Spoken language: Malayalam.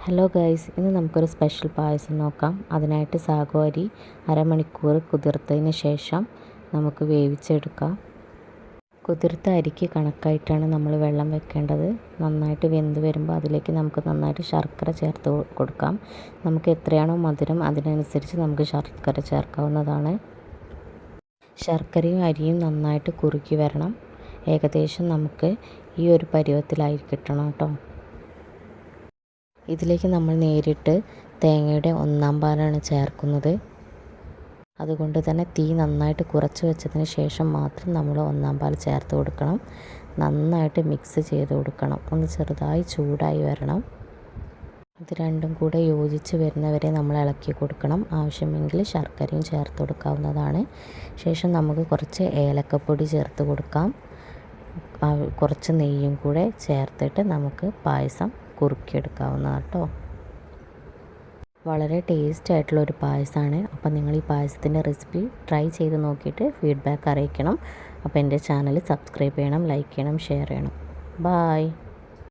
ഹലോ ഗൈസ്, ഇന്ന് നമുക്കൊരു സ്പെഷ്യൽ പായസം നോക്കാം. അതിനായിട്ട് സാഗോ അരി അരമണിക്കൂർ കുതിർത്തതിന് ശേഷം നമുക്ക് വേവിച്ചെടുക്കാം. കുതിർത്ത അരിക്ക് കണക്കായിട്ടാണ് നമ്മൾ വെള്ളം വെക്കേണ്ടത്. നന്നായിട്ട് വെന്ത് വരുമ്പോൾ അതിലേക്ക് നമുക്ക് നന്നായിട്ട് ശർക്കര ചേർത്ത് കൊടുക്കാം. നമുക്ക് എത്രയാണോ മധുരം അതിനനുസരിച്ച് നമുക്ക് ശർക്കര ചേർക്കാവുന്നതാണ്. ശർക്കരയും അരിയും നന്നായിട്ട് കുറുക്കി വരണം. ഏകദേശം നമുക്ക് ഈ ഒരു പരുവത്തിലായി കിട്ടണം കേട്ടോ. ഇതിലേക്ക് നമ്മൾ നേരിട്ട് തേങ്ങയുടെ ഒന്നാം പാലാണ് ചേർക്കുന്നത്. അതുകൊണ്ട് തന്നെ തീ നന്നായിട്ട് കുറച്ച് വെച്ചതിന് ശേഷം മാത്രം നമ്മൾ ഒന്നാം പാൽ ചേർത്ത് കൊടുക്കണം. നന്നായിട്ട് മിക്സ് ചെയ്ത് കൊടുക്കണം. ഒന്ന് ചെറുതായി ചൂടായി വരണം. ഇത് രണ്ടും കൂടെ യോജിച്ച് വരുന്നവരെ നമ്മൾ ഇളക്കി കൊടുക്കണം. ആവശ്യമെങ്കിൽ ശർക്കരയും ചേർത്ത് കൊടുക്കാവുന്നതാണ്. ശേഷം നമുക്ക് കുറച്ച് ഏലക്കപ്പൊടി ചേർത്ത് കൊടുക്കാം. കുറച്ച് നെയ്യും കൂടെ ചേർത്തിട്ട് നമുക്ക് പായസം കുറുക്കിയെടുക്കാവുന്നതാണ് കേട്ടോ. വളരെ ടേസ്റ്റ് ആയിട്ടുള്ളൊരു പായസമാണ്. അപ്പോൾ നിങ്ങൾ ഈ പായസത്തിൻ്റെ റെസിപ്പി ട്രൈ ചെയ്ത് നോക്കിയിട്ട് ഫീഡ്ബാക്ക് അറിയിക്കണം. അപ്പോൾ എൻ്റെ ചാനൽ സബ്സ്ക്രൈബ് ചെയ്യണം, ലൈക്ക് ചെയ്യണം, ഷെയർ ചെയ്യണം. ബായ്.